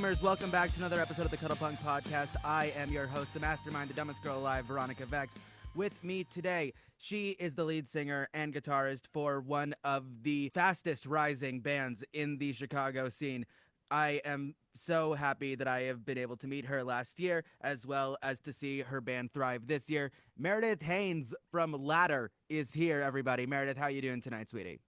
Dreamers, welcome back to another episode of the Cuddlepunk podcast. I am your host, the mastermind, the dumbest girl alive, Veronica Vex. With me today, she is the lead singer and guitarist for one of the fastest rising bands in the Chicago scene. I am so happy that I have been able to meet her last year, as well as to see her band thrive this year. Meredith Haynes from Latter is here, everybody. Meredith, how you doing tonight, sweetie?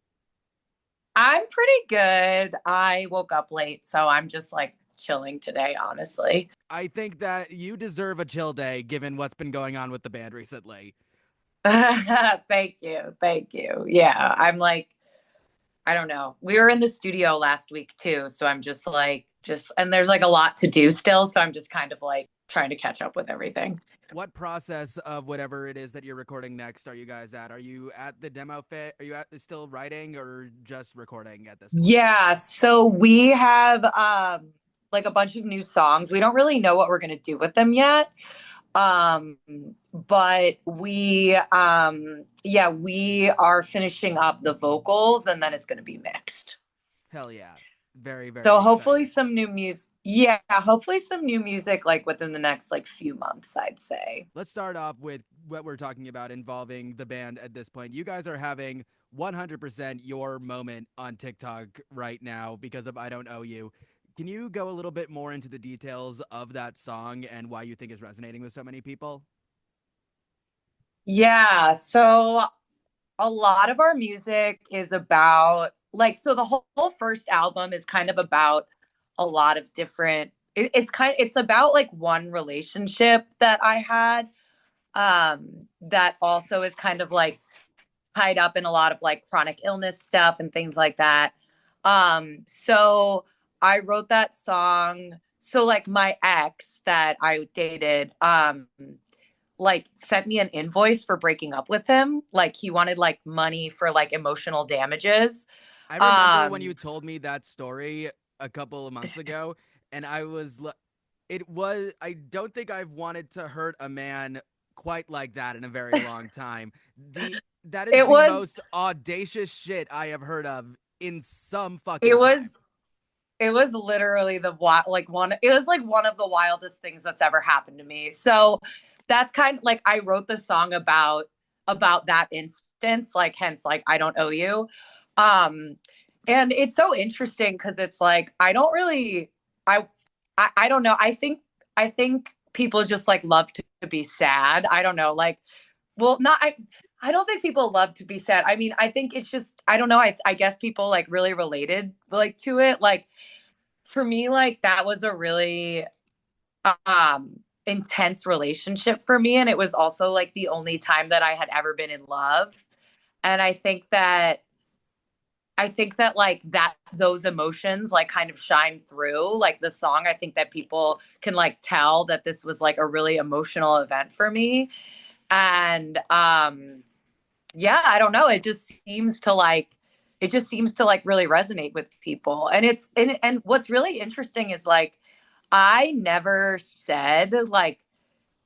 I'm pretty good. I woke up late, so I'm just like chilling today, honestly. I think that you deserve a chill day, given what's been going on with the band recently. Thank you. Thank you. Yeah, I'm like, I don't know. We were in the studio last week too, so I'm and there's like a lot to do still, so I'm just kind of like trying to catch up with everything. What process of whatever it is that you're recording next are you guys at? Are you at the demo fit? Are you still writing or just recording at this point? Yeah, so we have like a bunch of new songs. We don't really know what we're going to do with them yet. Um, but we are finishing up the vocals and then it's going to be mixed. Hell yeah. Very, very So hopefully excited. some new music. Yeah, hopefully some new music like within the next like few months, I'd say. Let's start off with what we're talking about involving the band at this point. You guys are having 100% your moment on TikTok right now because of I Don't Owe You. Can you go a little bit more into the details of that song and why you think is resonating with so many people? Yeah, so a lot of our music is about like so the whole first album is kind of about a lot of different it's about like one relationship that I had that also is kind of like tied up in a lot of like chronic illness stuff and things like that. So I wrote that song. So like my ex that I dated, like sent me an invoice for breaking up with him. Like he wanted like money for like emotional damages. I remember when you Um, told me that story a couple of months ago, and it was, I don't think I've wanted to hurt a man quite like that in a very long time. That is it the was most audacious shit I have heard of in some it fucking time. was it was literally it was like one of the wildest things that's ever happened to me. So that's kind of like I wrote the song about that instance, like hence like I don't owe you. Um and it's so interesting because it's like I don't really I, I don't know. I think people just like love to be sad. I don't know. Like well, not I don't think people love to be sad. I mean, I think it's just I don't know. I guess people like really related like to it. Like for me, like that was a really intense relationship for me. And it was also like the only time that I had ever been in love. And I think that like that those emotions like kind of shine through like the song. I think that people can like tell that this was like a really emotional event for me. And yeah, I don't know. It just seems to like really resonate with people. And what's really interesting is like I never said like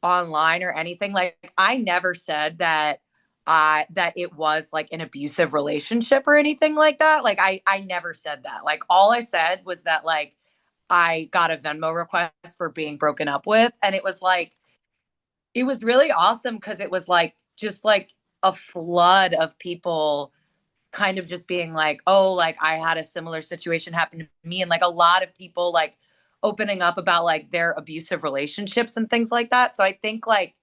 online or anything like I never said that it was like an abusive relationship or anything like that. Like I never said that. Like all I said was that like I got a Venmo request for being broken up with and it was really awesome because it was like just like a flood of people kind of just being like, oh, like I had a similar situation happen to me. And like a lot of people like opening up about like their abusive relationships and things like that. So I think like,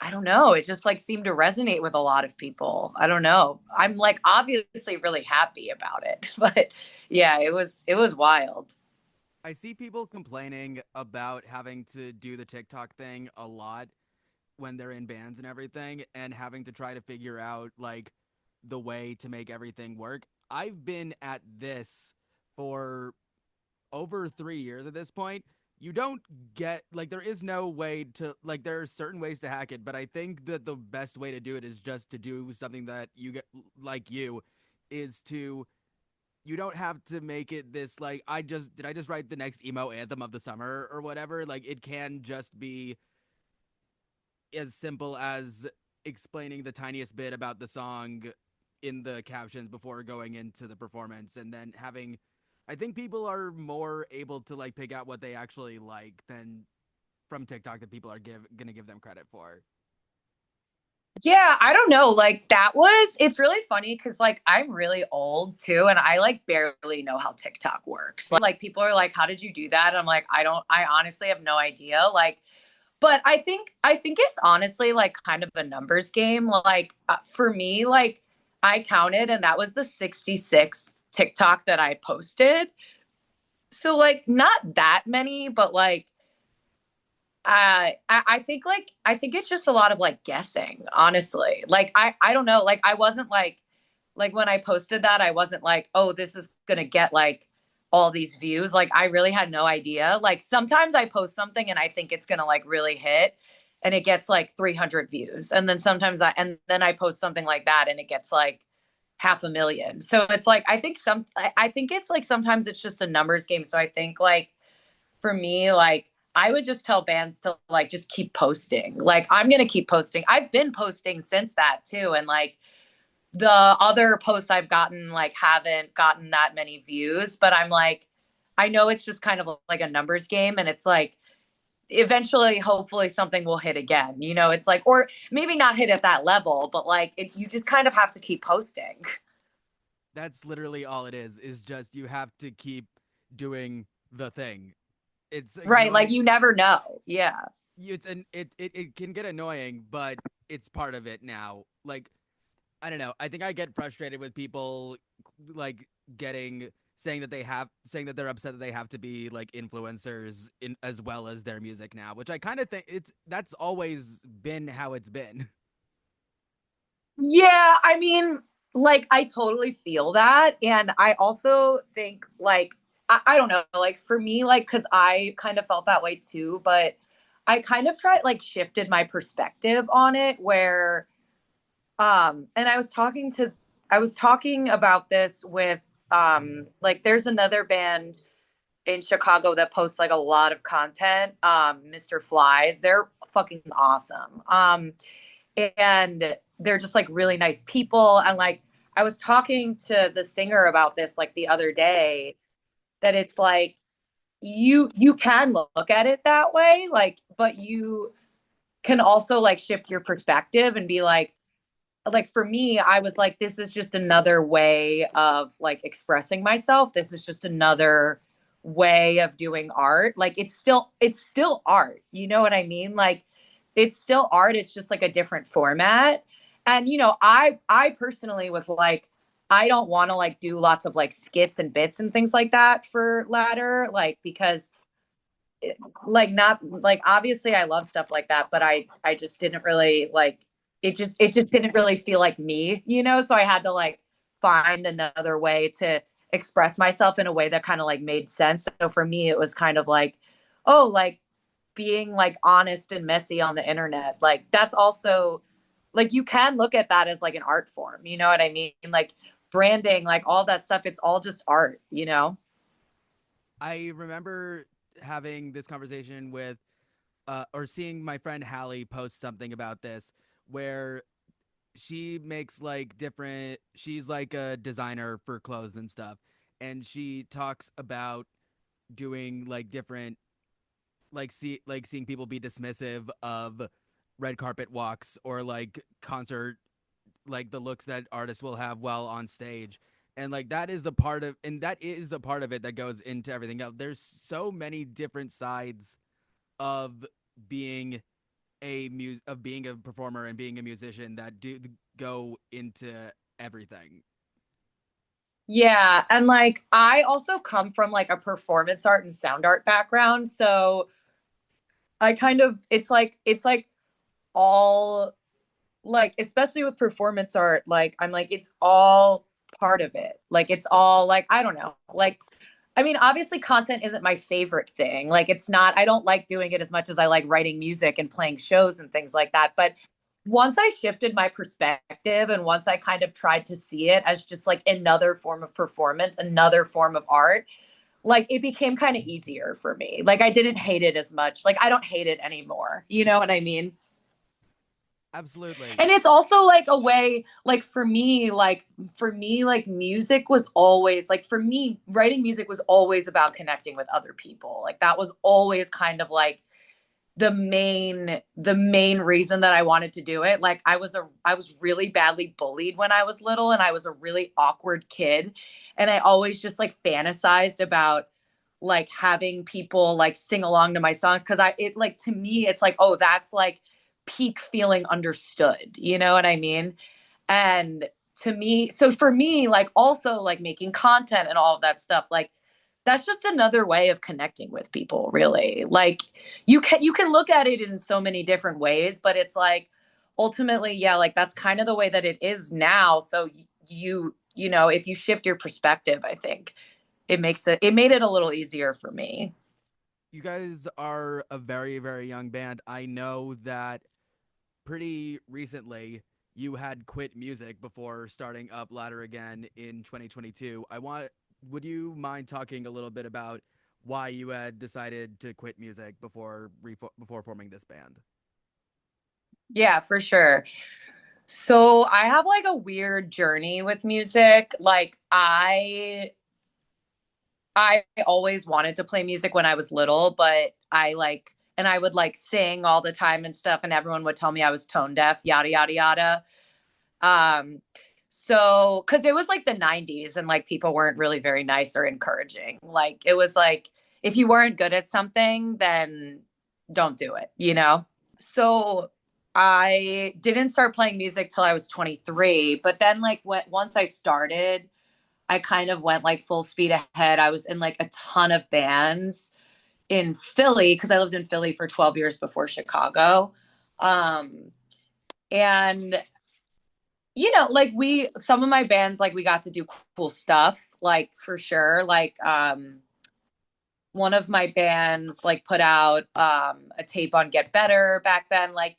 I don't know, it just like seemed to resonate with a lot of people. I don't know. I'm like obviously really happy about it. But yeah, it was wild. I see people complaining about having to do the TikTok thing a lot when they're in bands and everything and having to try to figure out like the way to make everything work. I've been at this for over 3 years at this point. You don't get like there is no way to like there are certain ways to hack it, but I think that the best way to do it is just to do something that you get like you is to you don't have to make it this like I just write the next emo anthem of the summer or whatever. Like it can just be as simple as explaining the tiniest bit about the song in the captions before going into the performance and then having I think people are more able to like pick out what they actually like than from TikTok that people are gonna give them credit for. Yeah, I don't know. Like it's really funny because like I'm really old too, and I like barely know how TikTok works. Like people are like, how did you do that? I'm like, I honestly have no idea. Like, but I think it's honestly like kind of a numbers game. Like for me, like I counted and that was the 66 TikTok that I posted. So like not that many, but like I think I think it's just a lot of like guessing, honestly. Like I don't know. Like I wasn't like when I posted that, I wasn't like, oh, this is gonna get like all these views. Like I really had no idea. Like sometimes I post something and I think it's gonna like really hit and it gets like 300 views. And then and then I post something like that and it gets like 500,000. So it's like I think it's like sometimes it's just a numbers game. So I think like for me, like I would just tell bands to like just keep posting. Like I'm gonna keep posting. I've been posting since that too, and like the other posts I've gotten like haven't gotten that many views, but I'm like, I know it's just kind of like a numbers game, and it's like eventually, hopefully, something will hit again. You know, it's like, or maybe not hit at that level, but like you just kind of have to keep posting. That's literally all it is just you have to keep doing the thing. It's Right, like annoying. you never know. Yeah. It can get annoying, but it's part of it now. Like I don't know. I think I get frustrated with people like getting saying that they're upset that they have to be like influencers in as well as their music now, which I kind of think that's always been how it's been. Yeah, I mean, like I totally feel that. And I also think like I don't know, like for me, like because I kind of felt that way too, but I kind of tried like shifted my perspective on it where and I was talking about this with like there's another band in Chicago that posts like a lot of content, Mr. Flies. They're fucking awesome. And they're just like really nice people. And like I was talking to the singer about this like the other day that it's like you can look at it that way, like, but you can also like shift your perspective and be like for me, I was like, this is just another way of like expressing myself. This is just another way of doing art. Like it's still art. You know what I mean? Like it's still art. It's just like a different format. And you know, I personally was like, I don't want to like do lots of like skits and bits and things like that for ladder, like because like not like obviously I love stuff like that, but I just didn't really like it just didn't really feel like me, you know? So I had to like find another way to express myself in a way that kind of like made sense. So for me it was kind of like, oh, like being like honest and messy on the internet. Like that's also like you can look at that as like an art form, you know what I mean? Like branding, like all that stuff, it's all just art, you know? I remember having this conversation with or seeing my friend Hallie post something about this where she makes like different she's like a designer for clothes and stuff, and she talks about doing like different like seeing people be dismissive of red carpet walks or like concert, like the looks that artists will have while on stage. And like that is a part of it that goes into everything else. There's so many different sides of being being a performer and being a musician that do go into everything. Yeah, and like I also come from like a performance art and sound art background, so I kind of it's like all like especially with performance art, like I'm like it's all part of it. Like it's all like I don't know. Like I mean, obviously content isn't my favorite thing. Like it's not I don't like doing it as much as I like writing music and playing shows and things like that, but once I shifted my perspective and once I kind of tried to see it as just like another form of performance, another form of art, like it became kind of easier for me. Like I didn't hate it as much. Like I don't hate it anymore. You know what I mean? Absolutely. And it's also like a way, like for me like music was always like, for me writing music was always about connecting with other people. Like that was always kind of like the main reason that I wanted to do it. Like I was really badly bullied when I was little, and I was a really awkward kid, and I always just like fantasized about like having people like sing along to my songs, because I it like to me it's like, oh, that's like peak feeling understood, you know what I mean? And to me, so for me, like also like making content and all of that stuff, like that's just another way of connecting with people, really. Like you can look at it in so many different ways, but it's like ultimately, yeah, like that's kind of the way that it is now. So you know, if you shift your perspective, I think it made it a little easier for me. You guys are a very, very young band. I know that pretty recently you had quit music before starting up Ladder again in 2022. Would you mind talking a little bit about why you had decided to quit music before forming this band? Yeah, for sure. So I have like a weird journey with music. Like I always wanted to play music when I was little, but I would like sing all the time and stuff, and everyone would tell me I was tone deaf, yada yada yada. Um, so because it was like the 90s, and like people weren't really very nice or encouraging. Like it was like if you weren't good at something, then don't do it, you know? So I didn't start playing music till I was 23, but then like once I started, I kind of went like full speed ahead. I was in like a ton of bands in Philly because I lived in Philly for 12 years before Chicago. Um, and like some of my bands, like we got to do cool stuff, like for sure. Like one of my bands like put out a tape on Get Better back then. Like,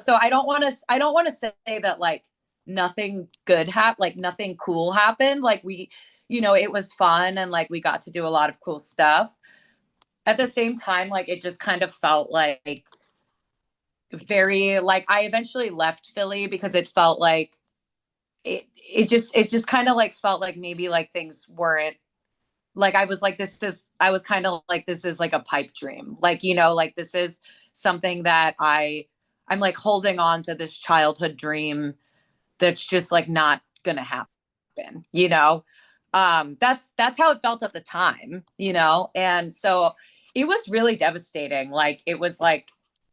so I don't want to say that like nothing good happened, like nothing cool happened. Like it was fun, and like we got to do a lot of cool stuff. At the same time, like it just kind of felt like very like I eventually left Philly because it felt like it just kind of like felt like maybe like things weren't like I was kind of like this is like a pipe dream. Like, like this is something that I'm like holding on to this childhood dream that's just like not gonna happen, you know? That's how it felt at the time, you know? And so it was really devastating. Like it was like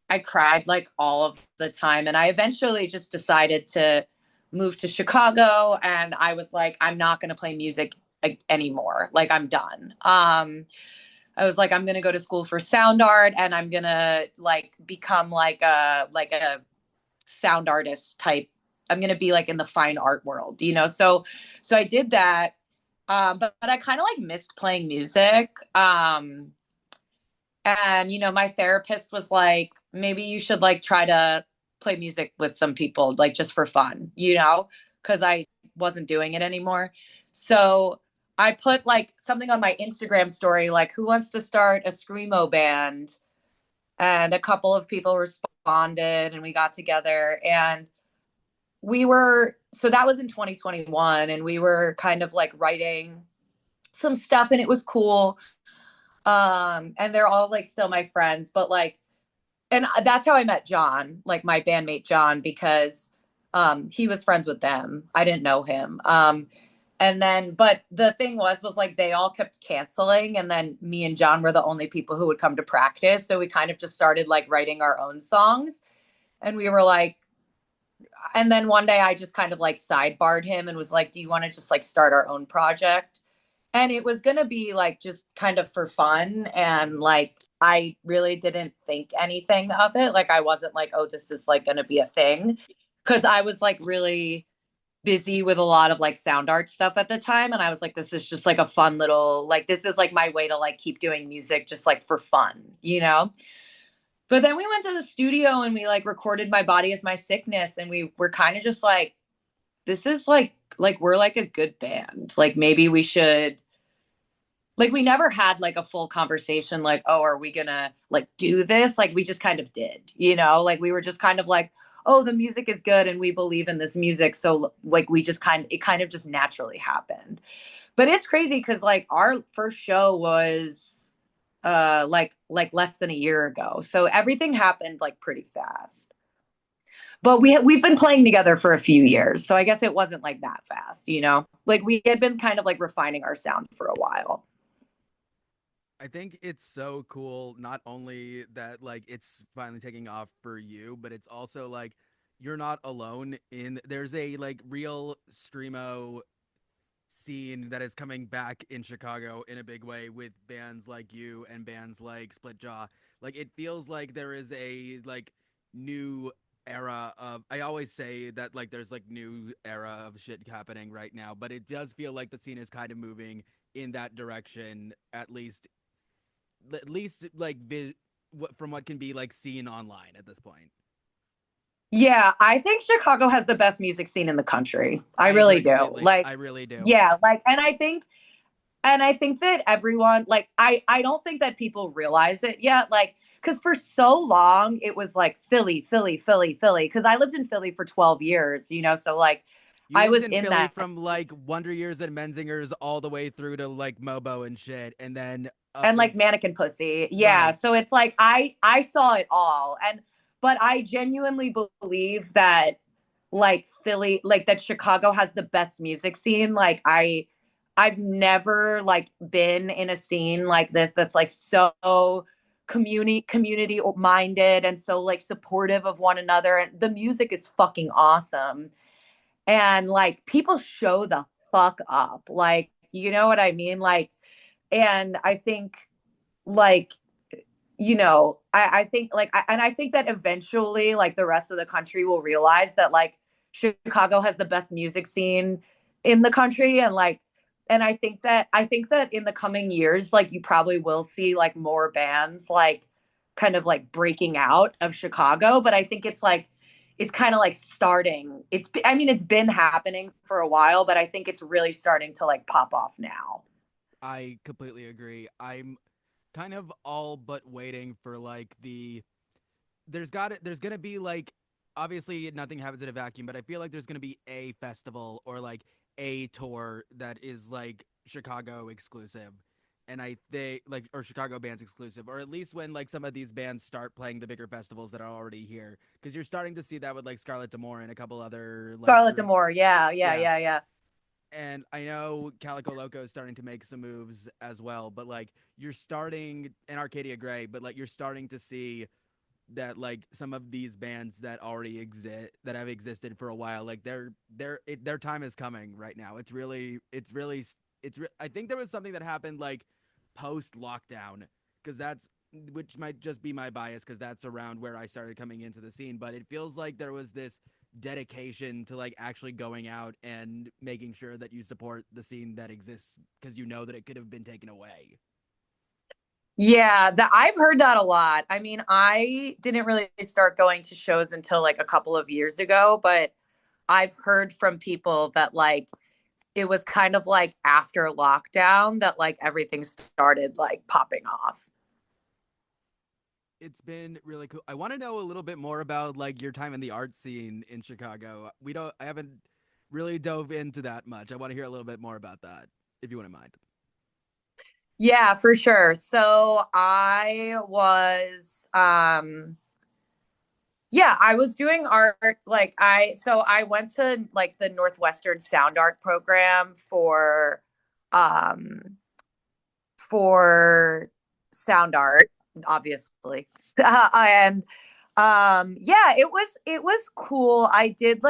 I cried like all of the time. And I eventually just decided to move to Chicago, and I was like, I'm not gonna play music anymore. Like I'm done. I was like, I'm gonna go to school for sound art, and I'm gonna like become like a sound artist type. I'm gonna be like in the fine art world, you know. So I did that. But I kind of like missed playing music. And my therapist was like, maybe you should like try to play music with some people, like just for fun, because I wasn't doing it anymore. So I put like something on my Instagram story, like, who wants to start a screamo band? And a couple of people responded, and we got together, and so that was in 2021, and we were kind of like writing some stuff, and it was cool. And they're all like still my friends, but like, and that's how I met John, like my bandmate John, because he was friends with them. I didn't know him. And then, but the thing was like they all kept canceling, and then me and John were the only people who would come to practice. So we kind of just started like writing our own songs, and we were like, and then one day I just kind of like sidebarred him and was like, do you want to just like start our own project? And it was going to be like just kind of for fun. And like, I really didn't think anything of it. Like, I wasn't like, oh, this is like going to be a thing. Cause I was like really busy with a lot of like sound art stuff at the time. And I was like, this is just like a fun little, like, this is like my way to like keep doing music just like for fun, you know? But then we went to the studio and we like recorded My Body Is My Sickness. And we were kind of just like, this is like we're like a good band. Like maybe we should, like we never had like a full conversation like, oh, are we gonna like do this? Like we just kind of did, like we were just kind of like, oh, the music is good and we believe in this music, so like we just it kind of just naturally happened. But it's crazy because like our first show was like less than a year ago, so everything happened like pretty fast. But we've been playing together for a few years, so I guess it wasn't like that fast, you know. Like we had been kind of like refining our sound for a while. I think it's so cool, not only that like it's finally taking off for you, but it's also like you're not alone in there's a like real screamo scene that is coming back in Chicago in a big way with bands like you and bands like Split Jaw. Like it feels like there is a like new era of I always say that like there's like new era of shit happening right now, but it does feel like the scene is kind of moving in that direction at least like from what can be like seen online at this point. Yeah, I think Chicago has the best music scene in the country. I I really agree do. completely. Like, I really do. yeah, like, and I think that everyone, like, I don't think that people realize it yet. Like, because for so long it was like Philly, Philly, Philly, Philly. Because I lived in Philly for 12 years, you know, so like You I lived was in in Philly that. from like Wonder Years and Menzingers all the way through to like Mobo and shit, and then up And in like Mannequin Pussy. Yeah. right. So it's like I saw it all. And but I genuinely believe that like Philly, like that Chicago has the best music scene. Like I've never like been in a scene like this that's like so community minded and so like supportive of one another, and the music is fucking awesome. And like people show the fuck up. Like, you know what I mean? Like, and I think like you know, I think like and I think that eventually like the rest of the country will realize that like Chicago has the best music scene in the country. And like and I think that in the coming years like you probably will see like more bands like kind of like breaking out of Chicago. But I think it's kind of like starting. I mean it's been happening for a while, but I think it's really starting to like pop off now. I completely agree. I'm kind of all but waiting for like there's gonna be like obviously nothing happens in a vacuum, but I feel like there's gonna be a festival or like a tour that is like Chicago exclusive. And I think like or Chicago bands exclusive, or at least when like some of these bands start playing the bigger festivals that are already here, because you're starting to see that with like Scarlett Demore and a couple other like Scarlett group. Demore, yeah, yeah, Yeah, yeah, yeah. and I know Calico Loco is starting to make some moves as well, but like you're starting and Arcadia Gray, but like you're starting to see that like some of these bands that already exist that have existed for a while, like their time is coming right now. I think there was something that happened like post lockdown, because that's which might just be my bias because that's around where I started coming into the scene, but it feels like there was this dedication to like actually going out and making sure that you support the scene that exists because you know that it could have been taken away. Yeah, that I've heard that a lot. I mean, I didn't really start going to shows until like a couple of years ago, but I've heard from people that like it was kind of like after lockdown that like everything started like popping off. It's been really cool. I want to know a little bit more about like your time in the art scene in Chicago. I haven't really dove into that much. I want to hear a little bit more about that, if you wouldn't mind. Yeah, for sure. So yeah, I was doing art like I went to like the Northwestern Sound Art program um for sound art, obviously. And yeah, it was cool. I did a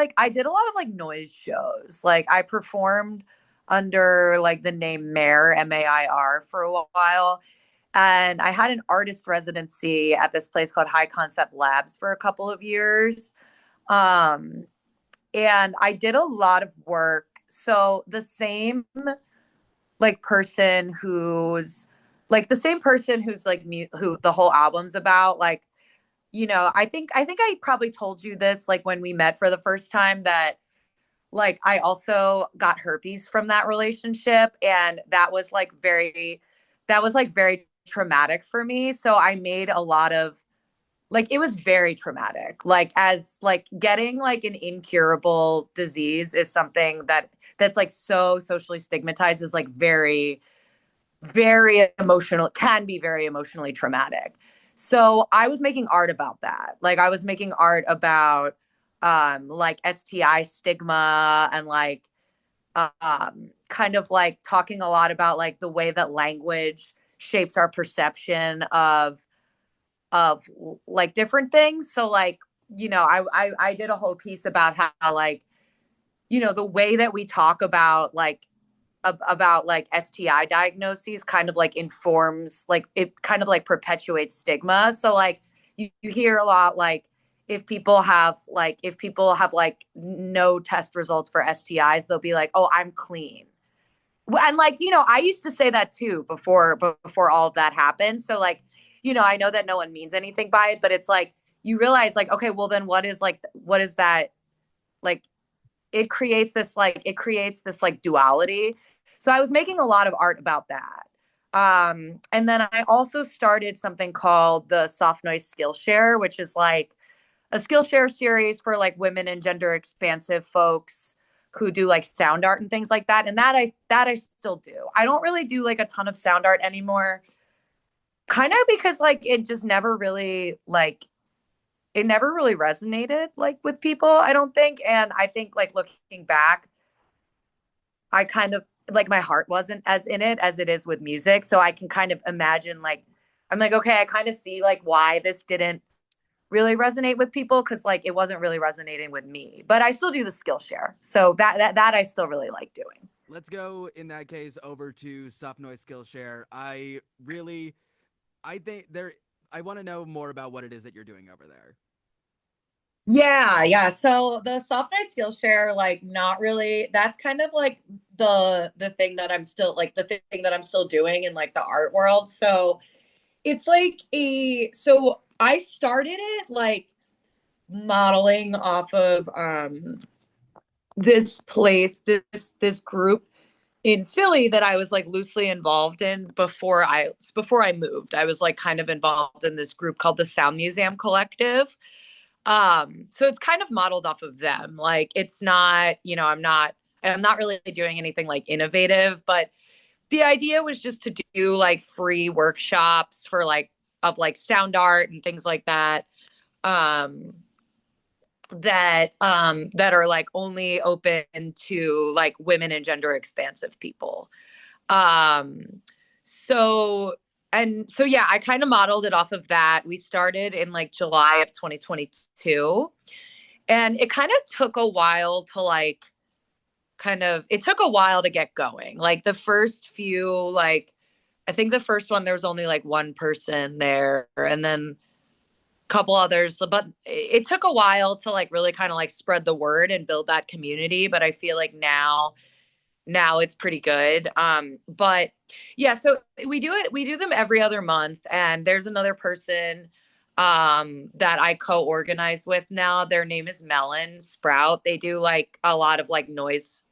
lot of like noise shows. Like I performed under like the name Mayor, MAIR, for a while. And I had an artist residency at this place called High Concept Labs for a couple of years. Um and I did a lot of work. So the same like person who's the same person who's like who the whole album's about, like, you know, I think I probably told you this like when we met for the first time, that like I also got herpes from that relationship, and that was like very traumatic for me. So I made a lot of like it was very traumatic. Like as like getting like an incurable disease is something that's like so socially stigmatized, is like very emotional, can be very emotionally traumatic. So I was making art about that. Like I was making art about like STI stigma, and like kind of like talking a lot about like the way that language shapes our perception of like different things. So like, I did a whole piece about how like, the way that we talk about like STI diagnoses kind of like informs, like it kind of like perpetuates stigma. So like you hear a lot like if people have like no test results for STIs, they'll be like, "Oh, I'm clean." And like, I used to say that too before all of that happened. So like, I know that no one means anything by it, but it's like you realize like, okay, well then what is that like it creates this like duality. So I was making a lot of art about that. And then I also started something called the Soft Noise Skillshare, which is like a Skillshare series for like women and gender expansive folks who do like sound art and things like that. And that I still do. I don't really do like a ton of sound art anymore, kind of because like it never really resonated like with people, I don't think. And I think like looking back, I kind of like my heart wasn't as in it as it is with music. So I can kind of imagine like I'm like, okay, I kind of see like why this didn't really resonate with people, because like it wasn't really resonating with me. But I still do the Skillshare. So that I still really like doing. Let's go in that case over to Soft Noise Skillshare. I think there, I want to know more about what it is that you're doing over there. Yeah, yeah. So the software Skillshare, like not really, that's kind of like the thing that I'm still like the thing that I'm still doing in like the art world. So it's like so I started it like modeling off of this place, this group in Philly that I was like loosely involved in before I moved. I was like kind of involved in this group called the Sound Museum Collective. So it's kind of modeled off of them. Like it's not, I'm not really doing anything like innovative, but the idea was just to do like free workshops for like of like sound art and things like that. Um that are like only open to like women and gender expansive people. Um so so yeah, I kind of modeled it off of that. We started in like July of 2022, and it kind of took a while to like it took a while to get going. Like the first few, like I think the first one there was only like one person there, and then a couple others, but it took a while to like really kind of like spread the word and build that community. But I feel like now it's pretty good. But yeah, so we do them every other month, and there's another person that I co-organize with now. Their name is Melon Sprout. They do a lot of like noise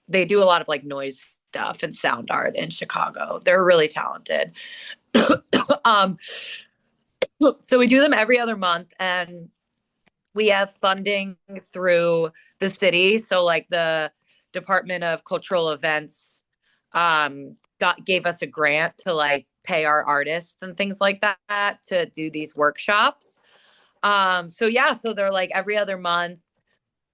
stuff and sound art in Chicago. They're really talented. um so we do them every other month, and we have funding through the city. So like the Department of Cultural Events gave us a grant to like pay our artists and things like that to do these workshops. So yeah, so they're like every other month.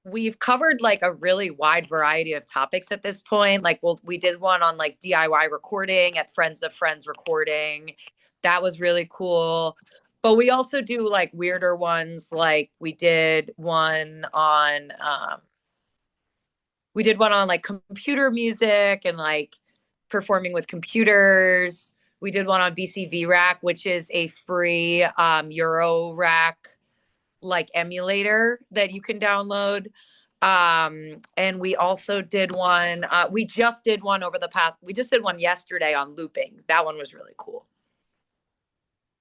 We've covered like a really wide variety of topics at this point. Like, well, we did one on like DIY recording at Friends of Friends Recording. That was really cool. But we also do like weirder ones. Like we did one on like computer music and like performing with computers. We did one on VCV Rack, which is a free Euro Rack like emulator that you can download. And we also did one, we just did one yesterday on loopings. That one was really cool.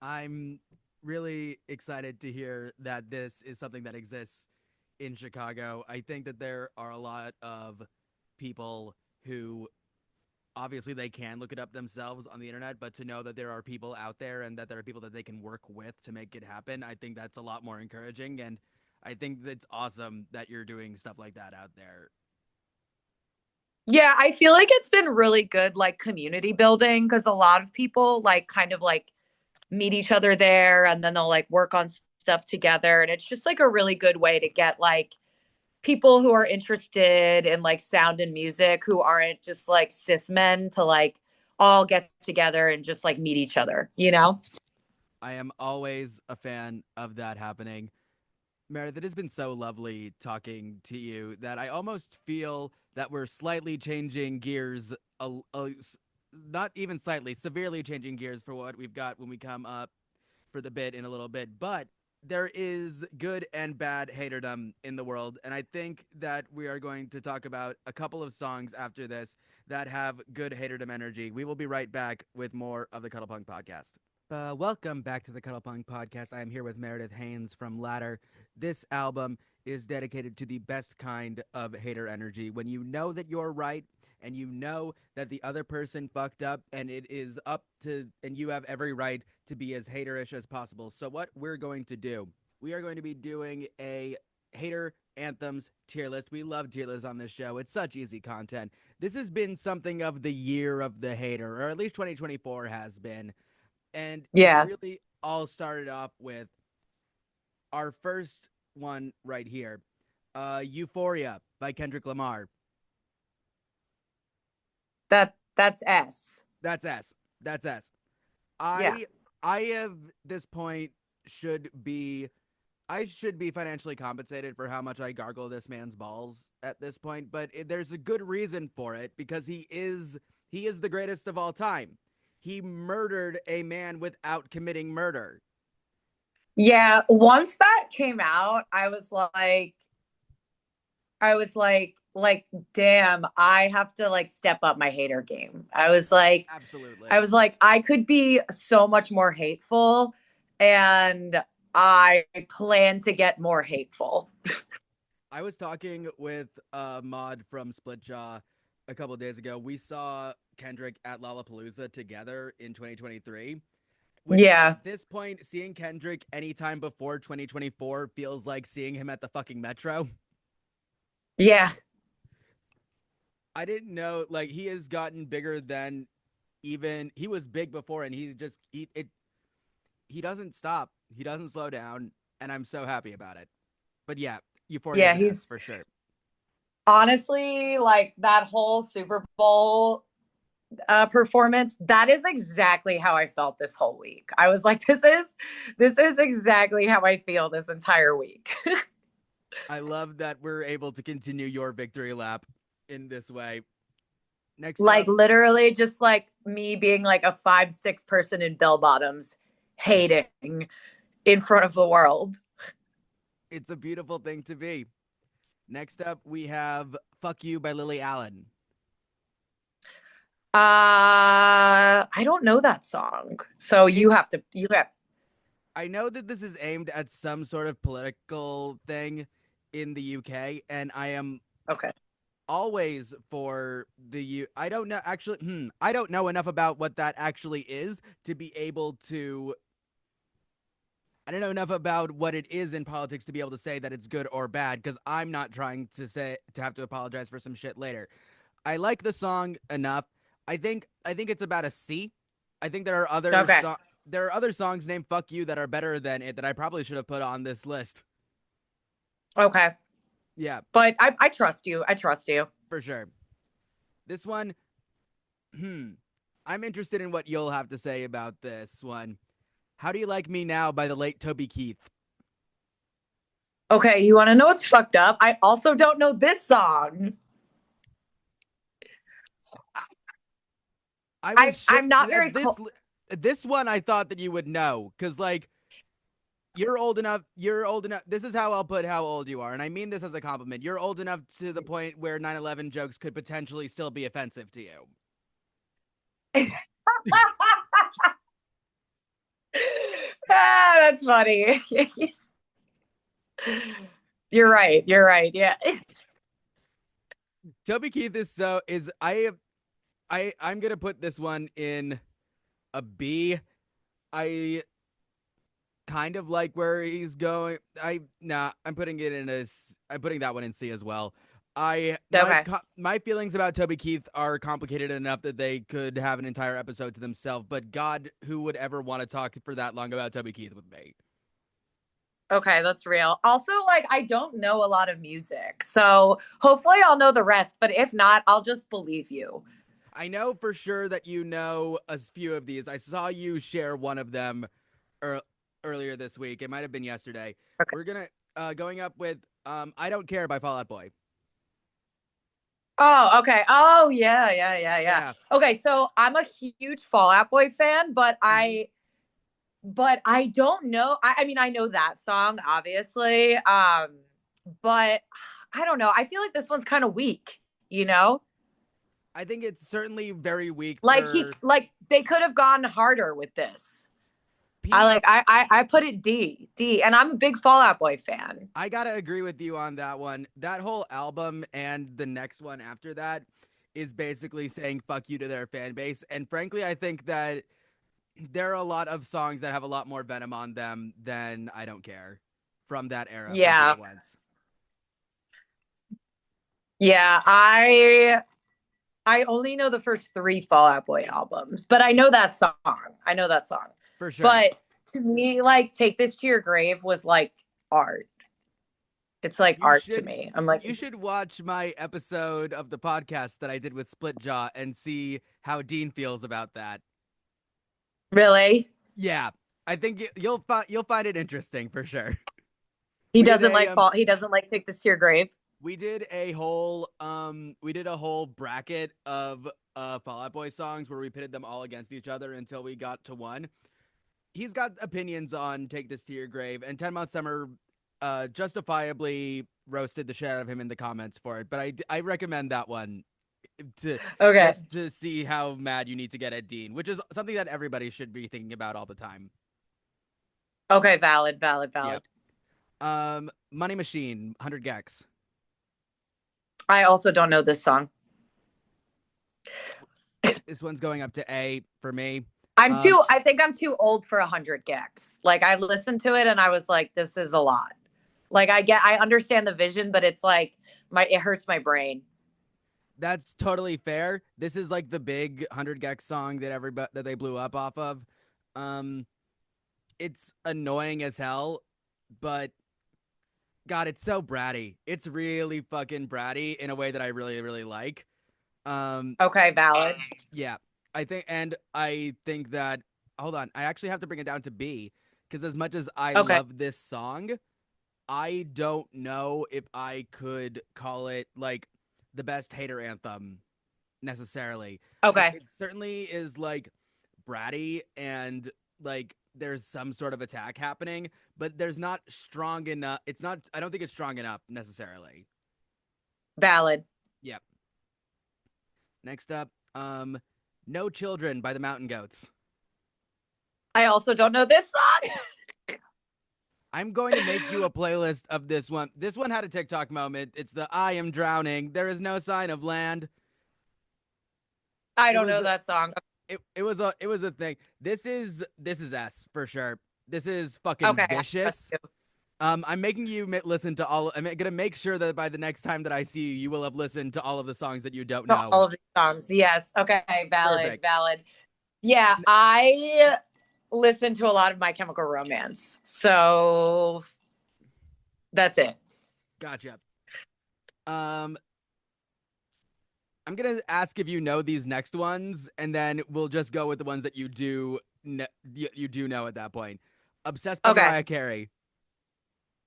I'm really excited to hear that this is something that exists in Chicago. I think that there are a lot of people who obviously they can look it up themselves on the internet, but to know that there are people out there and that there are people that they can work with to make it happen, I think that's a lot more encouraging. And I think that's awesome that you're doing stuff like that out there. Yeah, I feel like it's been really good, like community building, because a lot of people like kind of like meet each other there and then they'll like work on stuff together. And it's just like a really good way to get like people who are interested in like sound and music who aren't just like cis men to like all get together and just like meet each other, you know? I am always a fan of that happening. Meredith, it has been so lovely talking to you that I almost feel that we're slightly changing gears, not even slightly, severely changing gears for what we've got when we come up for the bit in a little bit. But there is good and bad haterdom in the world, and I think that we are going to talk about a couple of songs after this that have good haterdom energy. We will be right back with more of the Cuddlepunk podcast. Welcome back to the Cuddlepunk podcast. I am here with Meredith Haynes from Ladder. This album is dedicated to the best kind of hater energy. When you know that you're right and you know that the other person fucked up and it is up to, and you have every right to be as haterish as possible. So, what we're going to do, we are going to be doing a hater anthems tier list. We love tier lists on this show. It's such easy content. This has been something of the year of the hater, or at least 2024 has been. And it's Yeah, really all started off with our first one right here, Euphoria by Kendrick Lamar. that's S. That's S. That's S. Yeah. I have this point should be I should be financially compensated for how much I gargle this man's balls at this point, but there's a good reason for it because he is the greatest of all time. He murdered a man without committing murder. Yeah, once that came out, I was like, damn, I have to like step up my hater game. I Absolutely. was like, I could be so much more hateful, and I plan to get more hateful. I was talking with Mod from Splitjaw a couple of days ago. We saw Kendrick at Lollapalooza together in 2023, which at Yeah, this point, seeing Kendrick anytime before 2024 feels like seeing him at the fucking Metro. yeah, I didn't know, like, he has gotten bigger than even he was big before, and he doesn't stop. He doesn't slow down, and I'm so happy about it. But yeah, Euphoria's yeah. an S He's for sure. honestly like that whole Super Bowl performance. That is exactly how I felt this whole week. I was like, this is exactly how I feel this entire week. I love that we're able to continue your victory lap in this way. Next Like up, literally just like me being like a 5'6" person in bell bottoms hating in front of the world. it's a beautiful thing to be. Next up, we have Fuck You by Lily Allen. I don't know that song. So It's, you have I know that this is aimed at some sort of political thing in the UK, and I am okay. always for the U. I don't know, actually, I don't know enough about what that actually is to be able to. I don't know enough about what it is in politics to be able to say that it's good or bad because I'm not trying to have to apologize for some shit later. I like the song enough. I think it's about a C. I think Okay. there are other songs named "Fuck You" that are better than it that I probably should have put on this list. Okay. Yeah, But I trust you. I trust you. for sure. This one, hmm, I'm interested in what you'll have to say about this one. "How Do You Like Me Now" by the late Toby Keith. Okay, you want to know what's fucked up? I also don't know this song. I was I'm not very at this one. I thought that you would know because like you're old enough. You're old enough. This is how I'll put how old you are, and I mean this as a compliment. You're old enough to the point where 9/11 jokes could potentially still be offensive to you. That's funny. You're right. You're right. Yeah. Toby Keith is so is I I'm gonna put this one in a B. I kind of like where he's going. I'm putting it in I'm putting that one in C as well. Okay. My feelings about Toby Keith are complicated enough that they could have an entire episode to themselves. But God, who would ever want to talk for that long about Toby Keith with me? Okay, that's real. Also, like, I don't know a lot of music. So hopefully I'll know the rest. But if not, I'll just believe you. I know for sure that you know a few of these. I saw you share one of them er- earlier this week. It might have been yesterday. Okay. We're gonna going up with "I Don't Care" by Fall Out Boy. Oh, okay. Oh, yeah, yeah, yeah, yeah. Yeah. Okay, so I'm a huge Fall Out Boy fan, but Mm-hmm. I don't know. I mean, I know that song, obviously. But I don't know. I feel like this one's kind of weak, you know? I think it's certainly very weak Like for they could have gone harder with this. P. I put it D, and I'm a big Fall Out Boy fan. I gotta agree with you on that one. That whole album and the next one after that is basically saying fuck you to their fan base. And frankly, I think that there are a lot of songs that have a lot more venom on them than I Don't Care from that era from Yeah. Pink Ones. Yeah, I only know the first three Fall Out Boy albums, but I know that song. I know that song. For sure. But to me, like, Take This to Your Grave was like art. It's like You art to should me. I'm like, you should watch my episode of the podcast that I did with Split Jaw and see how Dean feels about that. really? Yeah, I think you'll find it interesting for sure. He We did doesn't a like fall. He doesn't like Take This to Your Grave. we did a whole bracket of Fall Out Boy songs where we pitted them all against each other until we got to one. He's got opinions on Take This to Your Grave, and 10 Month Summer justifiably roasted the shit out of him in the comments for it. But I recommend that one to Okay. just to see how mad you need to get at Dean, which is something that everybody should be thinking about all the time. Okay. Valid. Valid. Yep. Valid. Money Machine, 100 Gex. I also don't know this song. This one's going up to A for me. I think I'm too old for 100 gex. Like, I listened to it and I was like, this is a lot. Like, I understand the vision, but it's like it hurts my brain. That's totally fair. This is like the big 100 Gex song that everybody that they blew up off of. Um, it's annoying as hell, but God, it's so bratty. It's really fucking bratty in a way that I really, really like. Um, Okay, valid. yeah, I think that. Hold on, I actually have to bring it down to B because as much as I Okay. love this song, I don't know if I could call it like the best hater anthem necessarily. Okay. It certainly is like bratty and like there's some sort of attack happening, but there's not strong enough. It's not, I don't think it's strong enough necessarily. Valid. Yep. Next up, No Children by the Mountain Goats. I also don't know this song. I'm going to make you a playlist of this one. This one had a TikTok moment. It's the I am drowning. There is no sign of land. I It don't was know that song. it was a thing. This is S for sure. This is fucking Okay. vicious. I'm making you listen to all. I'm gonna make sure that by the next time that I see you, you will have listened to all of the songs that you don't know. All of the songs. Yes. Okay. Valid. Perfect. Valid. Yeah, I listen to a lot of My Chemical Romance. So that's it. Gotcha. Um, I'm gonna ask if you know these next ones, and then we'll just go with the ones that you do know at that point. Obsessed by Okay. Mariah Carey.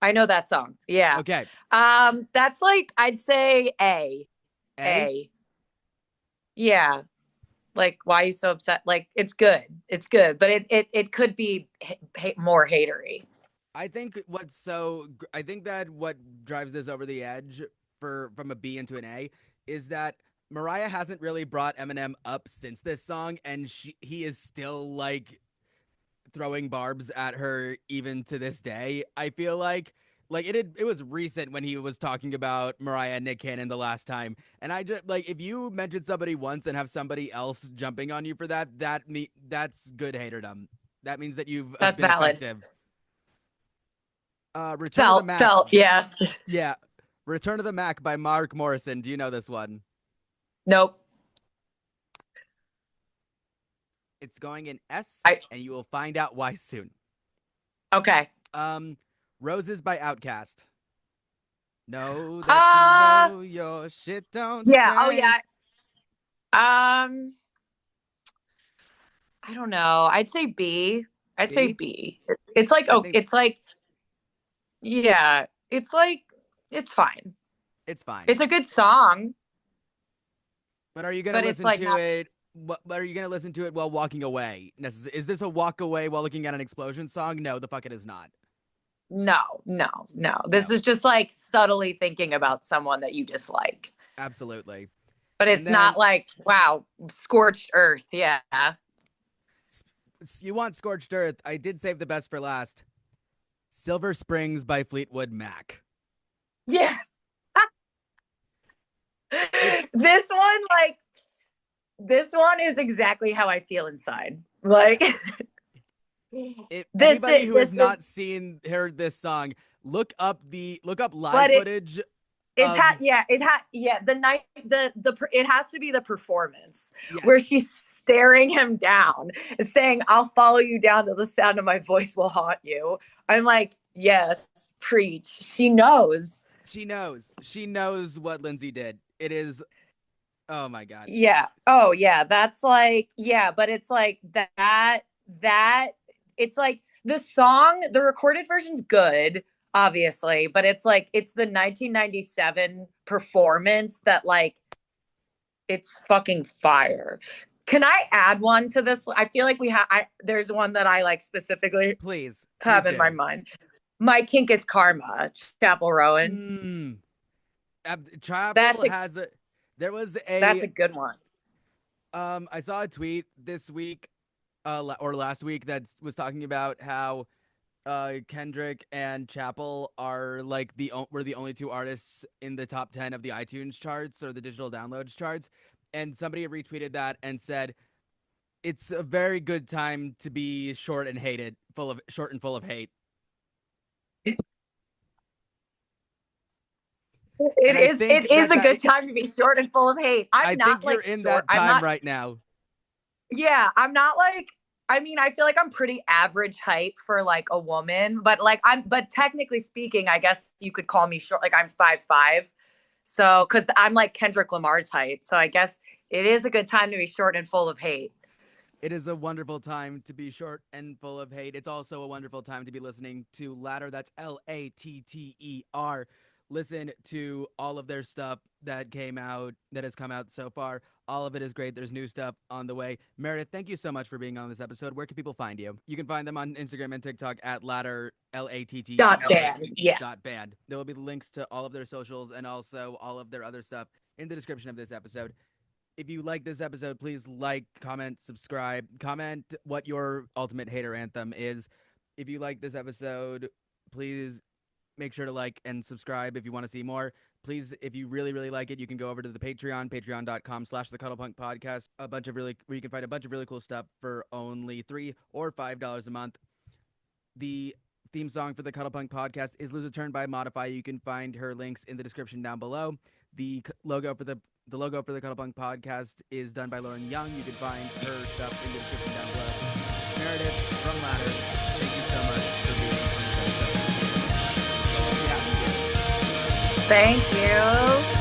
I know that song. Yeah. Okay. That's like, I'd say A. A. A. Yeah. Like, why are you so upset? Like, it's good. It's good, but it could be more hatery. I think that what drives this over the edge from a B into an A is that Mariah hasn't really brought Eminem up since this song, and he is still like throwing barbs at her even to this day. I feel like, Like it was recent when he was talking about Mariah and Nick Cannon the last time. And I just like if you mention somebody once and have somebody else jumping on you for that's good haterdom. That means that you've That's been valid. effective. Return of the Mac. Yeah. Yeah. Return of the Mac by Mark Morrison. Do you know this one? Nope. It's going in S, I and you will find out why soon. okay. Roses by Outkast. Know that Uh you know your shit don't yeah. Oh stink. yeah. I don't know. I'd say B. I'd say B. B. It's like I oh, think it's like yeah. It's like it's fine. it's fine. It's a good song, But are you gonna but it's listen like to not. it? But are you gonna listen to it while walking away? Is this a walk away while looking at an explosion song? No, the fuck it is not. No, no, no. This No, is just like subtly thinking about someone that you dislike. absolutely. But And it's then not like, wow, scorched earth. Yeah. you want Scorched Earth. I did save the best for last. Silver Springs by Fleetwood Mac. Yeah. If Like, this one is exactly how I feel inside. Like, yes, if anybody who has this not is, heard this song, look up live but footage it's of yeah, the night, it has to be the performance where yes. she's staring him down and saying, I'll follow you down till the sound of my voice will haunt you. I'm like, yes, preach. She knows. She knows. She knows what Lindsay did. It is oh my god. Yeah. Oh, yeah. That's like, yeah, but it's like that, it's like the song, the recorded version's good, obviously, but it's like, it's the 1997 performance that, like, it's fucking fire. Can I add one to this? I feel like there's one that I like specifically Please have in my do. mind. My Kink is Karma, Chapel Rowan. Mm. Chapel That's a, has a there was that's a a good one. I saw a tweet this week or last week that was talking about how Kendrick and Chapel are like we're the only two artists in the top 10 of the iTunes charts or the digital downloads charts, and somebody retweeted that and said it's a very good time to be short and full of hate. And I It think is a good time to be short and full of hate. I I'm not think you're like in short. that I'm time not, right now. yeah, I'm not like, I mean, I feel like I'm pretty average height for like a woman, but like but technically speaking, I guess you could call me short. Like I'm 5'5". So, cause I'm like Kendrick Lamar's height. So I guess it is a good time to be short and full of hate. It is a wonderful time to be short and full of hate. It's also a wonderful time to be listening to Latter. That's LATTER. Listen to all of their stuff that has come out so far. All of it is great. There's new stuff on the way. Meredith, thank you so much for being on this episode. Where can people find you? You can find them on Instagram and TikTok at Latter, Dot LATTER band. Yeah. band. There will be links to all of their socials and also all of their other stuff in the description of this episode. If you like this episode, please like, comment, subscribe, comment what your ultimate hater anthem is. If you like this episode, please make sure to like and subscribe if you want to see more. Please, if you really, really like it, you can go over to the Patreon, patreon.com/the Cuddlepunk podcast. Where you can find a bunch of really cool stuff for only $3 or $5 a month. The theme song for the Cuddlepunk podcast is Lose a Turn by Modify. You can find her links in the description down below. The logo for the Cuddlepunk podcast is done by Lauren Young. You can find her stuff in the description down below. Meredith from Ladder, thank you so much for being on this episode. Thank you.